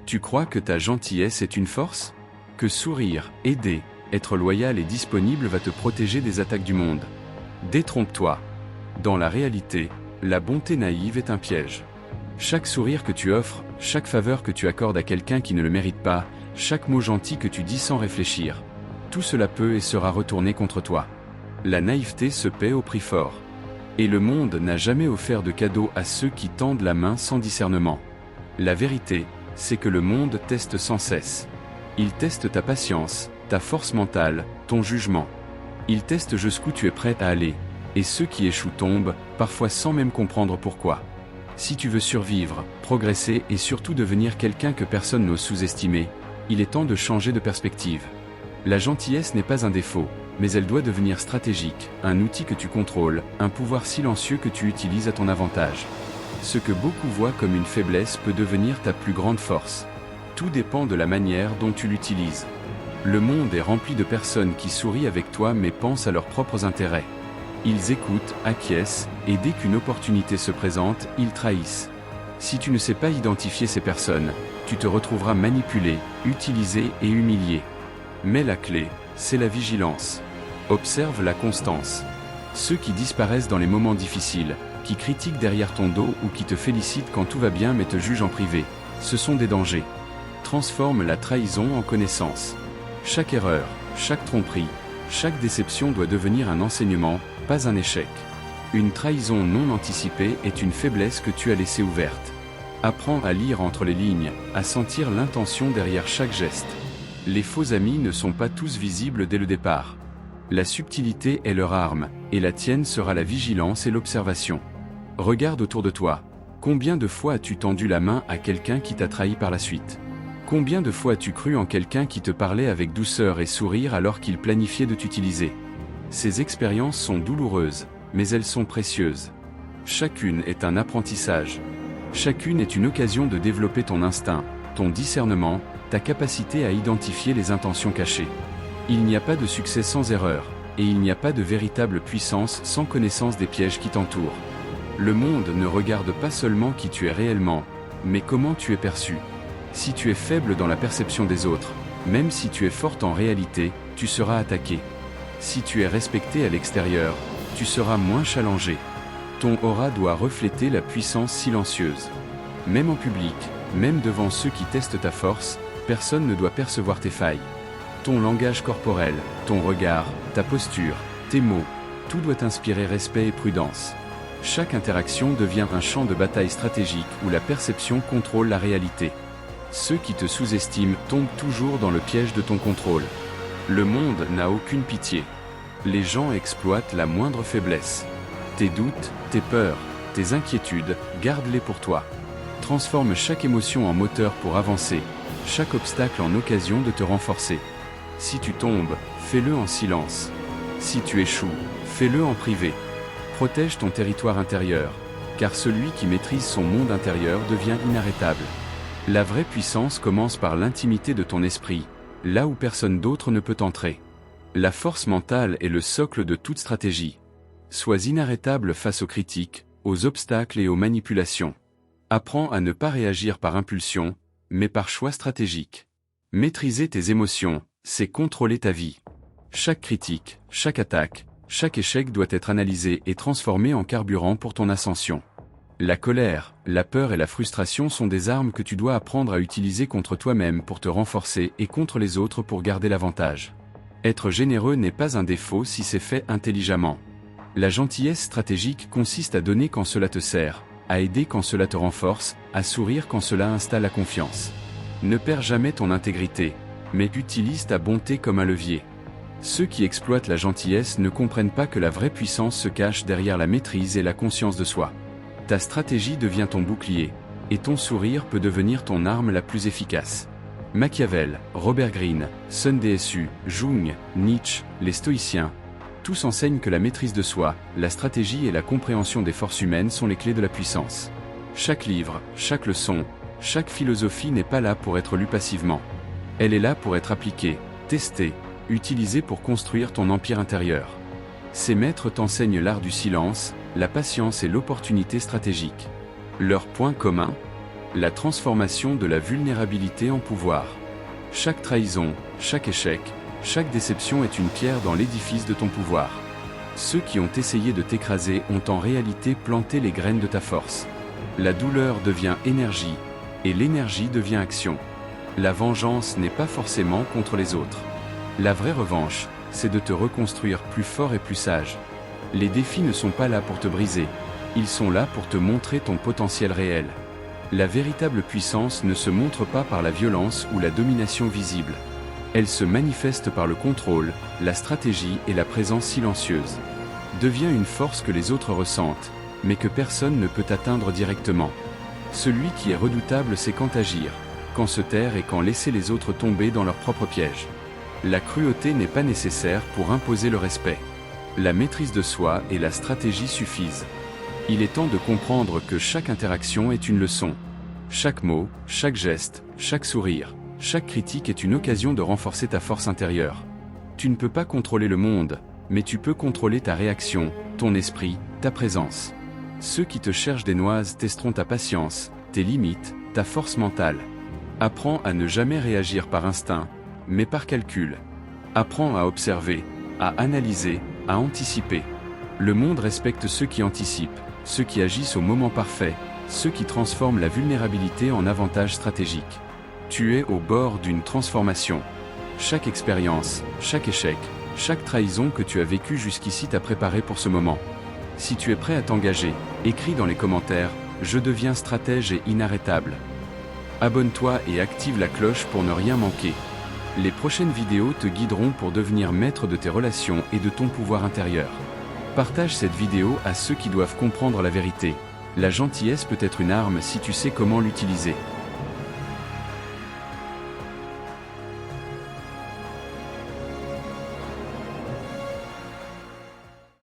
Tu crois que ta gentillesse est une force? Que sourire, aider, être loyal et disponible va te protéger des attaques du monde? Détrompe-toi. Dans la réalité, la bonté naïve est un piège. Chaque sourire que tu offres, chaque faveur que tu accordes à quelqu'un qui ne le mérite pas, chaque mot gentil que tu dis sans réfléchir, tout cela peut et sera retourné contre toi. La naïveté se paie au prix fort. Et le monde n'a jamais offert de cadeau à ceux qui tendent la main sans discernement. La vérité, c'est que le monde teste sans cesse. Il teste ta patience, ta force mentale, ton jugement. Il teste jusqu'où tu es prêt à aller, et ceux qui échouent tombent, parfois sans même comprendre pourquoi. Si tu veux survivre, progresser et surtout devenir quelqu'un que personne n'ose sous-estimer, il est temps de changer de perspective. La gentillesse n'est pas un défaut, mais elle doit devenir stratégique, un outil que tu contrôles, un pouvoir silencieux que tu utilises à ton avantage. Ce que beaucoup voient comme une faiblesse peut devenir ta plus grande force. Tout dépend de la manière dont tu l'utilises. Le monde est rempli de personnes qui sourient avec toi mais pensent à leurs propres intérêts. Ils écoutent, acquiescent, et dès qu'une opportunité se présente, ils trahissent. Si tu ne sais pas identifier ces personnes, tu te retrouveras manipulé, utilisé et humilié. Mais la clé, c'est la vigilance. Observe la constance. Ceux qui disparaissent dans les moments difficiles, qui critiquent derrière ton dos ou qui te félicitent quand tout va bien mais te jugent en privé, ce sont des dangers. Transforme la trahison en connaissance. Chaque erreur, chaque tromperie, chaque déception doit devenir un enseignement, pas un échec. Une trahison non anticipée est une faiblesse que tu as laissée ouverte. Apprends à lire entre les lignes, à sentir l'intention derrière chaque geste. Les faux amis ne sont pas tous visibles dès le départ. La subtilité est leur arme, et la tienne sera la vigilance et l'observation. Regarde autour de toi. Combien de fois as-tu tendu la main à quelqu'un qui t'a trahi par la suite? Combien de fois as-tu cru en quelqu'un qui te parlait avec douceur et sourire alors qu'il planifiait de t'utiliser? Ces expériences sont douloureuses, mais elles sont précieuses. Chacune est un apprentissage. Chacune est une occasion de développer ton instinct, ton discernement, ta capacité à identifier les intentions cachées. Il n'y a pas de succès sans erreur, et il n'y a pas de véritable puissance sans connaissance des pièges qui t'entourent. Le monde ne regarde pas seulement qui tu es réellement, mais comment tu es perçu. Si tu es faible dans la perception des autres, même si tu es forte en réalité, tu seras attaqué. Si tu es respecté à l'extérieur, tu seras moins challengé. Ton aura doit refléter la puissance silencieuse. Même en public, même devant ceux qui testent ta force, personne ne doit percevoir tes failles. Ton langage corporel, ton regard, ta posture, tes mots, tout doit inspirer respect et prudence. Chaque interaction devient un champ de bataille stratégique où la perception contrôle la réalité. Ceux qui te sous-estiment tombent toujours dans le piège de ton contrôle. Le monde n'a aucune pitié. Les gens exploitent la moindre faiblesse. Tes doutes, tes peurs, tes inquiétudes, garde-les pour toi. Transforme chaque émotion en moteur pour avancer, chaque obstacle en occasion de te renforcer. Si tu tombes, fais-le en silence. Si tu échoues, fais-le en privé. Protège ton territoire intérieur, car celui qui maîtrise son monde intérieur devient inarrêtable. La vraie puissance commence par l'intimité de ton esprit, là où personne d'autre ne peut entrer. La force mentale est le socle de toute stratégie. Sois inarrêtable face aux critiques, aux obstacles et aux manipulations. Apprends à ne pas réagir par impulsion, mais par choix stratégique. Maîtriser tes émotions, c'est contrôler ta vie. Chaque critique, chaque attaque, chaque échec doit être analysé et transformé en carburant pour ton ascension. La colère, la peur et la frustration sont des armes que tu dois apprendre à utiliser contre toi-même pour te renforcer et contre les autres pour garder l'avantage. Être généreux n'est pas un défaut si c'est fait intelligemment. La gentillesse stratégique consiste à donner quand cela te sert, à aider quand cela te renforce, à sourire quand cela installe la confiance. Ne perds jamais ton intégrité, mais utilise ta bonté comme un levier. Ceux qui exploitent la gentillesse ne comprennent pas que la vraie puissance se cache derrière la maîtrise et la conscience de soi. Ta stratégie devient ton bouclier, et ton sourire peut devenir ton arme la plus efficace. Machiavel, Robert Greene, Sun Tzu, Jung, Nietzsche, les stoïciens, tous enseignent que la maîtrise de soi, la stratégie et la compréhension des forces humaines sont les clés de la puissance. Chaque livre, chaque leçon, chaque philosophie n'est pas là pour être lue passivement. Elle est là pour être appliquée, testée, utilisée pour construire ton empire intérieur. Ces maîtres t'enseignent l'art du silence, la patience et l'opportunité stratégique. Leur point commun ? La transformation de la vulnérabilité en pouvoir. Chaque trahison, chaque échec, chaque déception est une pierre dans l'édifice de ton pouvoir. Ceux qui ont essayé de t'écraser ont en réalité planté les graines de ta force. La douleur devient énergie, et l'énergie devient action. La vengeance n'est pas forcément contre les autres. La vraie revanche, c'est de te reconstruire plus fort et plus sage. Les défis ne sont pas là pour te briser, ils sont là pour te montrer ton potentiel réel. La véritable puissance ne se montre pas par la violence ou la domination visible. Elle se manifeste par le contrôle, la stratégie et la présence silencieuse. Deviens une force que les autres ressentent, mais que personne ne peut atteindre directement. Celui qui est redoutable sait quand agir, quand se taire et quand laisser les autres tomber dans leur propre piège. La cruauté n'est pas nécessaire pour imposer le respect. La maîtrise de soi et la stratégie suffisent. Il est temps de comprendre que chaque interaction est une leçon. Chaque mot, chaque geste, chaque sourire, chaque critique est une occasion de renforcer ta force intérieure. Tu ne peux pas contrôler le monde, mais tu peux contrôler ta réaction, ton esprit, ta présence. Ceux qui te cherchent des noises testeront ta patience, tes limites, ta force mentale. Apprends à ne jamais réagir par instinct, mais par calcul. Apprends à observer, à analyser, à anticiper. Le monde respecte ceux qui anticipent, ceux qui agissent au moment parfait, ceux qui transforment la vulnérabilité en avantage stratégique. Tu es au bord d'une transformation. Chaque expérience, chaque échec, chaque trahison que tu as vécue jusqu'ici t'a préparé pour ce moment. Si tu es prêt à t'engager, écris dans les commentaires « Je deviens stratège et inarrêtable ». Abonne-toi et active la cloche pour ne rien manquer. Les prochaines vidéos te guideront pour devenir maître de tes relations et de ton pouvoir intérieur. Partage cette vidéo à ceux qui doivent comprendre la vérité. La gentillesse peut être une arme si tu sais comment l'utiliser.